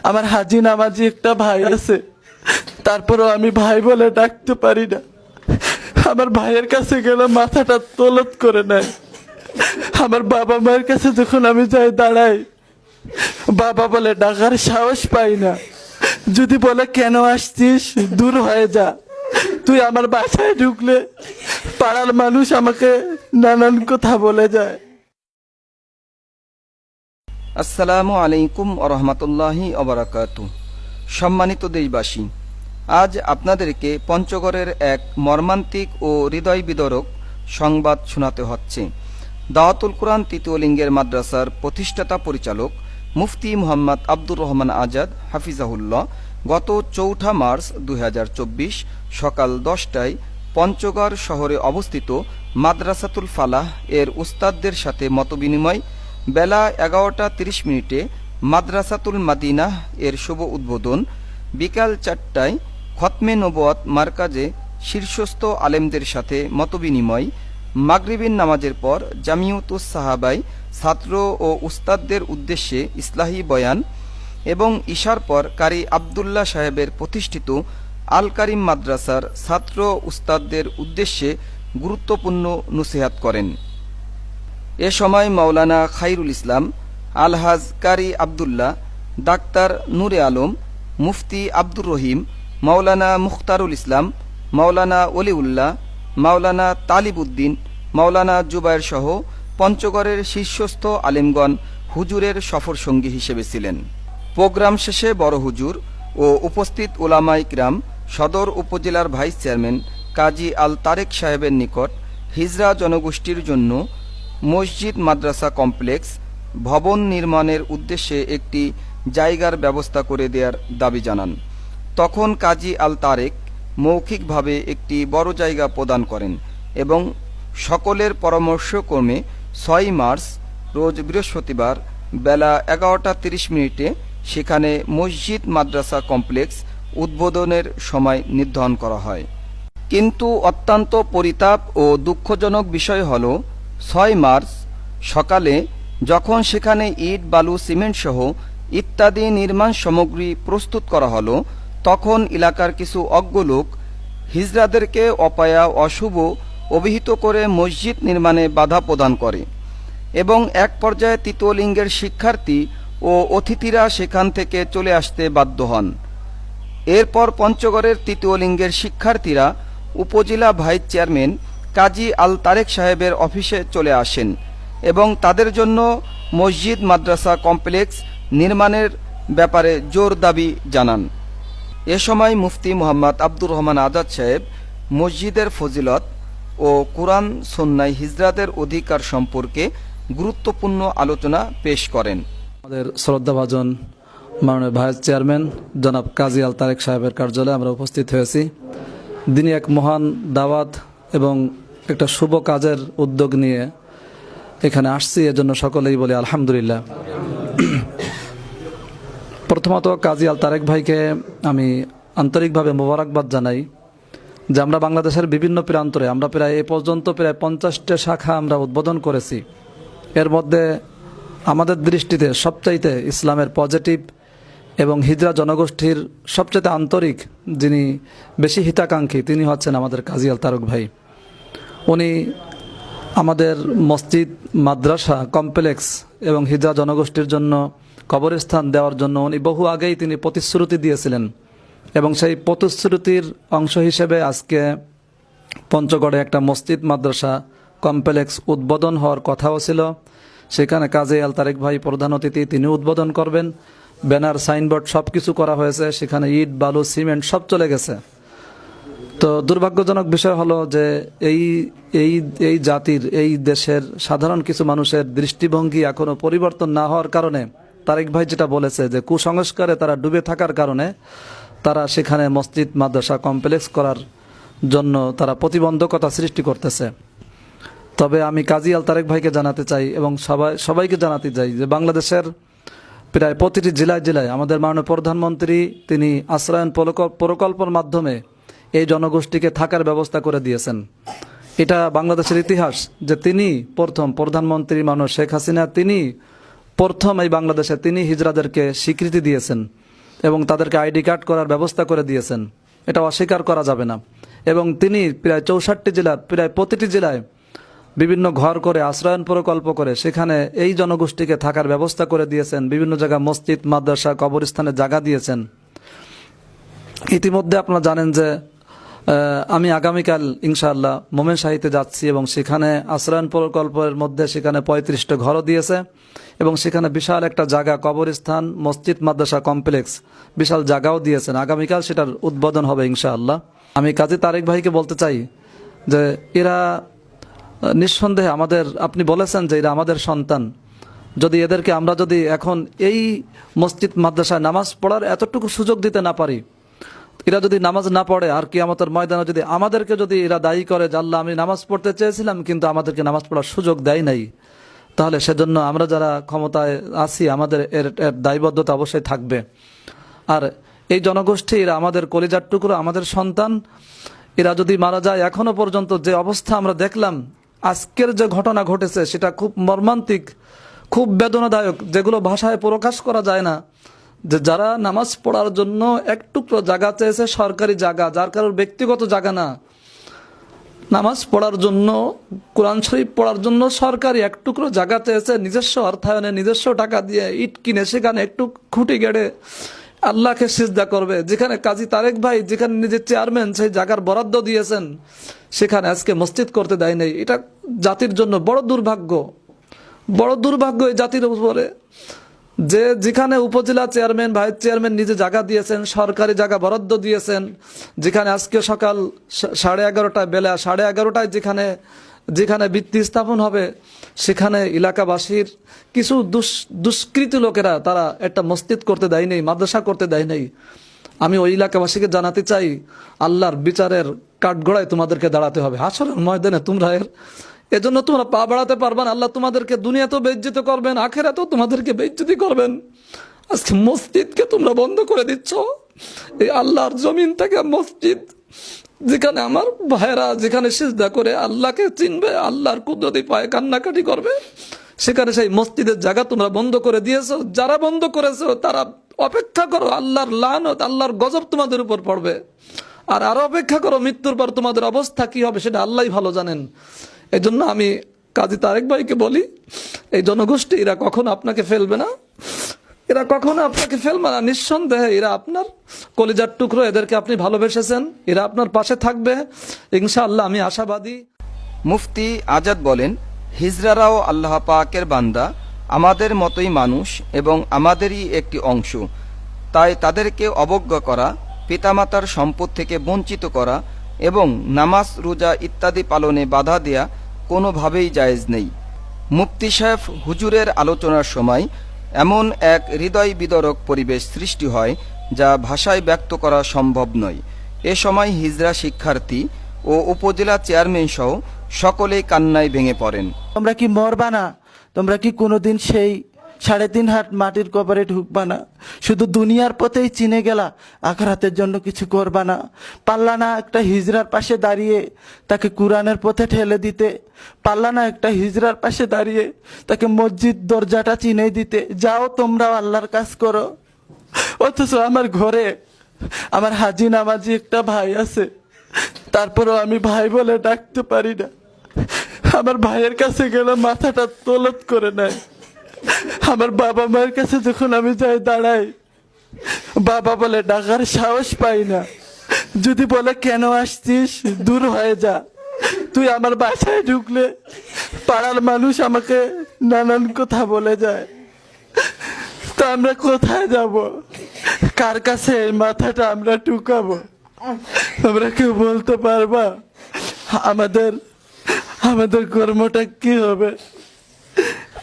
আমার হাজি নামাজি একটা ভাই আছে, তারপরেও আমি ভাই বলে ডাকতে পারি না। আমার ভাইয়ের কাছে গেলে মাথাটা তলত করে নেয়। আমার বাবা মায়ের কাছে যখন আমি যাই দাঁড়াই, বাবা বলে ডাকার সাহস পাই না। যদি বলে কেন আসছিস, দূর হয়ে যা, তুই আমার বাসায় ঢুকলে পাড়ার মানুষ আমাকে নানান কথা বলে যায়। আসসালামু আলাইকুম ওরহমতুল্লাহি ওবারাকাতু। সম্মানিত দেশবাসী, আজ আপনাদেরকে পঞ্চগড়ের এক মর্মান্তিক ও হৃদয় বিদারক সংবাদ শোনাতে হচ্ছে। দাওয়াতুল কুরআন তৃতীয় লিঙ্গের মাদ্রাসার প্রতিষ্ঠাতা পরিচালক মুফতি মুহাম্মদ আব্দুর রহমান আজাদ হাফিজাহুল্লাহ গত ৪ মার্চ ২০২৪ সকাল ১০টায় পঞ্চগড় শহরে অবস্থিত মাদ্রাসাতুল ফালাহ এর উস্তাদদের সাথে মতবিনিময়, বেলা ১১টা ৩০ মিনিটে মাদ্রাসাতুল মাদিনাহ এর শুভ উদ্বোধন, বিকাল ৪টায় খতমে নবুয়াত মারকাজে শীর্ষস্থ আলেমদের সাথে মতবিনিময়, মাগরিবিন নামাজের পর জামিয়াতুস সাহাবায় ছাত্র ও উস্তাদদের উদ্দেশ্যে ইসলাহি বয়ান এবং ইশার পর কারি আবদুল্লাহ সাহেবের প্রতিষ্ঠিত আল কারিম মাদ্রাসার ছাত্র উস্তাদদের উদ্দেশ্যে গুরুত্বপূর্ণ নসিহাত করেন। এ সময় মাওলানা খাইরুল ইসলাম, আলহাজ কারি আবদুল্লাহ, ডাক্তার নূরে আলম, মুফতি আব্দুর রহিম, মাওলানা মুখতারুল ইসলাম, মাওলানা অলিউল্লাহ, মাওলানা তালিব উদ্দিন, মাওলানা জুবায়ের সহ পঞ্চগড়ের শীর্ষস্থ আলেমগণ হুজুরের সফর সঙ্গী হিসেবে ছিলেন। প্রোগ্রাম শেষে বড় হুজুর ও উপস্থিত উলামা ইকরাম সদর উপজেলার ভাইস চেয়ারম্যান কাজী আল তারেক সাহেবের নিকট হিজরা জনগোষ্ঠীর জন্য মসজিদ মাদ্রাসা কমপ্লেক্স ভবন নির্মাণের উদ্দেশ্যে একটি জায়গার ব্যবস্থা করে দেওয়ার দাবি জানান। তখন কাজী আল তারেক মৌখিকভাবে একটি বড় জায়গা প্রদান করেন এবং সকলের পরামর্শক্রমে ৬ মার্চ রোজ বৃহস্পতিবার বেলা ১১টা ৩০ মিনিটে সেখানে মসজিদ মাদ্রাসা কমপ্লেক্স উদ্বোধনের সময় নির্ধারণ করা হয়। কিন্তু অত্যন্ত পরিতাপ ও দুঃখজনক বিষয় হল ৬ মার্চ সকালে যখন সেখানে ইট, বালু, সিমেন্ট সহ ইত্যাদি নির্মাণ সামগ্রী প্রস্তুত করা হলো, তখন এলাকার কিছু অজ্ঞ লোক হিজড়াদেরকে অপায়া অশুভ অভিহিত করে মসজিদ নির্মাণে বাধা প্রদান করে এবং এক পর্যায়ে তৃতীয় লিঙ্গের শিক্ষার্থী ও অতিথিরা সেখান থেকে চলে আসতে বাধ্য হন। এরপর পঞ্চগড়ের তৃতীয় লিঙ্গের শিক্ষার্থীরা উপজেলা ভাইস চেয়ারম্যান কাজী আল তারেক সাহেবের অফিসে চলে আসেন এবং তাদের জন্য মসজিদ মাদ্রাসা কমপ্লেক্স নির্মাণের ব্যাপারে জোর দাবি জানান। এ সময় মুফতি মুহাম্মদ আব্দুর রহমান আজাদ সাহেব মসজিদের ফজিলত ও কুরআন সুন্নাহ হিজরাদের অধিকার সম্পর্কে গুরুত্বপূর্ণ আলোচনা পেশ করেন। আমাদের শ্রদ্ধাভাজন মাননীয় ভাইস চেয়ারম্যান জনাব কাজী আল তারেক সাহেবের কার্যালয়ে আমরা উপস্থিত হয়েছি। দিনে এক মহান দাওয়াত এবং একটা শুভ কাজের উদ্যোগ নিয়ে এখানে আসছি, এজন্য সকলেই বলি আলহামদুলিল্লাহ। প্রথমত কাজী আল তারেক ভাইকে আমি আন্তরিকভাবে মোবারকবাদ জানাই যে আমরা বাংলাদেশের বিভিন্ন প্রান্তরে আমরা প্রায় এ পর্যন্ত প্রায় 50টা শাখা আমরা উদ্বোধন করেছি। এর মধ্যে আমাদের দৃষ্টিতে সবচাইতে ইসলামের পজিটিভ এবং হিজরা জনগোষ্ঠীর সবচাইতে আন্তরিক, যিনি বেশি হিতাকাঙ্ক্ষী, তিনি হচ্ছেন আমাদের কাজী আল তারেক ভাই। উনি আমাদের মসজিদ, মাদ্রাসা কমপ্লেক্স এবং হিজরা জনগোষ্ঠীর জন্য কবরস্থান দেওয়ার জন্য উনি বহু আগেই তিনি প্রতিশ্রুতি দিয়েছিলেন এবং সেই প্রতিশ্রুতির অংশ হিসেবে আজকে পঞ্চগড়ে একটা মসজিদ মাদ্রাসা কমপ্লেক্স উদ্বোধন হওয়ার কথাও ছিল। সেখানে কাজী আল তারেক ভাই প্রধান অতিথি, তিনি উদ্বোধন করবেন। ব্যানার, সাইনবোর্ড সব কিছু করা হয়েছে, সেখানে ইট, বালু, সিমেন্ট সব চলে গেছে। তো দুর্ভাগ্যজনক বিষয় হলো যে এই জাতির, এই দেশের সাধারণ কিছু মানুষের দৃষ্টিভঙ্গি এখনো পরিবর্তন না হওয়ার কারণে তারেক ভাই যেটা বলেছে যে কুসংস্কারে তারা ডুবে থাকার কারণে তারা সেখানে মসজিদ মাদ্রাসা কমপ্লেক্স করার জন্য তারা প্রতিবন্ধকতা সৃষ্টি করতেছে। তবে আমি কাজী আল তারেক ভাইকে জানাতে চাই এবং সবাইকে জানাতে চাই যে বাংলাদেশের প্রায় প্রতিটি জেলায় জেলায় আমাদের মাননীয় প্রধানমন্ত্রী তিনি আশ্রয়ন প্রকল্পের মাধ্যমে এই জনগোষ্ঠীকে থাকার ব্যবস্থা করে দিয়েছেন। এটা বাংলাদেশের ইতিহাস যে তিনি প্রথম প্রধানমন্ত্রী মাননীয় শেখ হাসিনা তিনি প্রথম এই বাংলাদেশে তিনি হিজড়াদেরকে স্বীকৃতি দিয়েছেন এবং তাদেরকে আইডি কার্ড করার ব্যবস্থা করে দিয়েছেন, এটা অস্বীকার করা যাবে না। এবং তিনি প্রায় 64 জেলার প্রায় প্রতিটি জেলায় বিভিন্ন ঘর করে আশ্রয়ন প্রকল্প করে সেখানে এই জনগোষ্ঠীকে থাকার ব্যবস্থা করে দিয়েছেন, বিভিন্ন জায়গায় মসজিদ, মাদ্রাসা, কবরস্থানে জায়গা দিয়েছেন। ইতিমধ্যে আপনারা জানেন যে আমি আগামীকাল ইনশাআল্লাহ মোমেন শাহীতে যাচ্ছি এবং সেখানে আশ্রয়ন প্রকল্পের মধ্যে সেখানে 35টা ঘরও দিয়েছে এবং সেখানে বিশাল একটা জায়গা, কবরস্থান, মসজিদ, মাদ্রাসা কমপ্লেক্স, বিশাল জায়গাও দিয়েছেন। আগামীকাল সেটার উদ্বোধন হবে ইনশাআল্লাহ। আমি কাজী তারেক ভাইকে বলতে চাই যে এরা নিঃসন্দেহে আমাদের, আপনি বলেছেন যে এরা আমাদের সন্তান, যদি এদেরকে আমরা যদি এখন এই মসজিদ মাদ্রাসায় নামাজ পড়ার এতটুকু সুযোগ দিতে না পারি, এরা যদি নামাজ না পড়ে আর কিয়ামতের ময়দানে যদি আমাদেরকে যদি এরা দায়ী করে যে আল্লাহ আমি নামাজ পড়তে চেয়েছিলাম কিন্তু আমাদেরকে নামাজ পড়ার সুযোগ দেয় নাই, তাহলে সেজন্য আমরা যারা ক্ষমতায় আছি আমাদের এর দায়বদ্ধতা অবশ্যই থাকবে। আর এই জনগোষ্ঠী এরা আমাদের কলিজার টুকরো, আমাদের সন্তান। এরা যদি মারা যায়, এখনো পর্যন্ত যে অবস্থা আমরা দেখলাম, আজকের যে ঘটনা ঘটেছে সেটা খুব মর্মান্তিক, খুব বেদনাদায়ক, যেগুলো ভাষায় প্রকাশ করা যায় না। যে যারা নামাজ পড়ার জন্য এক টুকরো জায়গা চেয়েছে, সরকারি জায়গা, যার কারোর ব্যক্তিগত জায়গা না, নামাজ পড়ার জন্য, কোরআন শরীফ পড়ার জন্য সরকারি এক টুকরো জায়গা চেয়েছে, নিজস্ব অর্থায়নে নিজস্ব টাকা দিয়ে ইট কিনে সেখানে একটু খুঁটি গেড়ে আল্লাহকে সিজদা করবে। যেখানে কাজী তারেক ভাই যেখানে নিজের চেয়ারম্যান সেই জায়গার বরাদ্দ দিয়েছেন, সেখানে আজকে মসজিদ করতে দেয় নাই। এটা জাতির জন্য বড় দুর্ভাগ্য, বড় দুর্ভাগ্য এই জাতির উপরে। যে যেখানে উপজেলা চেয়ারম্যান, ভাইস চেয়ারম্যান নিজে জায়গা দিয়েছেন, সরকারি জায়গা বরাদ্দ দিয়েছেন, যেখানে আজকে সকাল 11:30 বেলা 11:30টায় যেখানে ভিত্তি স্থাপন হবে, সেখানে এলাকাবাসীর কিছু দুষ্কৃতী লোকেরা তারা একটা মসজিদ করতে দেয় নাই, মাদ্রাসা করতে দেয় নাই। আমি ওই এলাকাবাসীকে জানাতে চাই, আল্লাহর বিচারের কাঠগড়ায় তোমাদেরকে দাঁড়াতে হবে, হাসরের ময়দানে তোমরা এজন্য তোমরা পা বাড়াতে পারবে না। আল্লাহ তোমাদেরকে দুনিয়াতেও বেইজ্জতি করবেন, আখিরাতেও তোমাদেরকে বেইজ্জতি করবেন। আজকে মসজিদকে তোমরা বন্ধ করে দিচ্ছ, এই আল্লাহর জমিন থেকে মসজিদ, যেখানে আমার ভাইরা যেখানে সিজদা করে আল্লাহকে চিনবে, আল্লাহর কুদরতি পায়ে কান্নাকাটি করবে, সেখানে সেই মসজিদের জায়গা তোমরা বন্ধ করে দিয়েছো। যারা বন্ধ করেছো তারা অপেক্ষা করো, আল্লাহর লানত, আল্লাহর গজব তোমাদের উপর পড়বে। আর আরো অপেক্ষা করো, মৃত্যুর পর তোমাদের অবস্থা কি হবে সেটা আল্লাহই ভালো জানেন। এই জন্য আমি কাজী তারেক ভাইকে বলি, এই জনগোষ্ঠী এরা কখনো আপনাকে ফেলবে না, এরা কখনো আপনাকে ফেলবে না। নিঃসন্দেহে এরা আপনার কলিজার টুকরো, এদেরকে আপনি ভালোবেসেছেন, এরা আপনার পাশে থাকবে ইনশাআল্লাহ, আমি আশাবাদী। মুফতি আজাদ বলেন, হিজড়ারাও আল্লাহ পাকের বান্দা, আমাদের মতোই মানুষ এবং আমাদেরই একটি অংশ। তাই তাদেরকে অবজ্ঞা করা, পিতামাতার সম্পদ থেকে বঞ্চিত করা এবং নামাজ, রোজা ইত্যাদি পালনে বাধা দেয়া কোনোভাবেই জায়েজ নেই। মুফতি সাহেব হুজুরের আলোচনার সময় এমন এক হৃদয় বিদারক পরিবেশ সৃষ্টি হয় যা ভাষায় ব্যক্ত করা সম্ভব নয়। এ সময় হিজড়া শিক্ষার্থী ও উপজেলা চেয়ারম্যান সহ সকলেই কান্নায় ভেঙে পড়েন। তোমরা কি মরবা না? তোমরা কি কোনোদিন সেই 3.5 হাত মাটির কবরে ঢুকবা না? শুধু দুনিয়ার পথেই চিনে গেলা, আখিরাতের জন্য কিছু করবা না? পারলা না একটা হিজড়ার পাশে দাঁড়িয়ে তাকে কোরআনের পথে ঠেলে দিতে? পারলা না একটা হিজড়ার পাশে দাঁড়িয়ে তাকে মসজিদ দরজাটা চিনে দিতে? যাও তোমরাও আল্লাহর কাজ করো। অথচ আমার ঘরে আমার হাজি নামাজি একটা ভাই আছে, তারপরেও আমি ভাই বলে ডাকতে পারি না। আমার ভাইয়ের কাছে গেলে মাথাটা তলত করে নেয়। আমার বাবা মায়ের কাছে যখন আমি যাই দাঁড়াই, বাবা বলে ডাকার সাহস পাই না। যদি বলে কেন আসছিস, দূর হয়ে যা, তুই আমার বাসায় ঢুকলে পাড়ার মানুষ আমাকে নানান কথা বলে যায়। তা আমরা কোথায় যাব? কার কাছে এই মাথাটা আমরা টুকাবো? আমরা কেউ বলতে পারবা আমাদের কর্মটা কি হবে?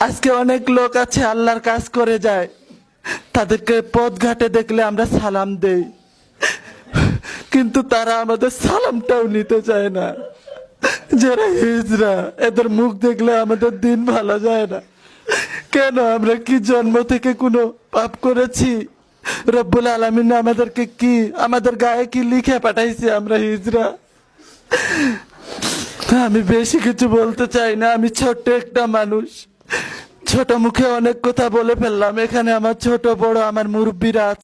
আজকে অনেক লোক আছে আল্লাহর কাজ করে যায়, তাদেরকে পথঘাটে দেখলে আমরা সালাম দেই, কিন্তু তারা আমাদের সালামটাও নিতে চায় না। যারা হিজড়া, এদের মুখ দেখলে আমাদের দিন ভালো যায় না। কেন? আমরা কি জন্ম থেকে কোনো পাপ করেছি? রব্বুল আলামিন আমাদেরকে কি, আমাদের গায়ে কি লিখে পাঠাইছে আমরা হিজড়া? আমি বেশি কিছু বলতে চাই না, আমি ছোট্ট একটা মানুষ। ছোট মুখে অনেক কথা বলে ফেললাম, এখানে আমার ছোট বড় আমার মুরব্বীরা আছে।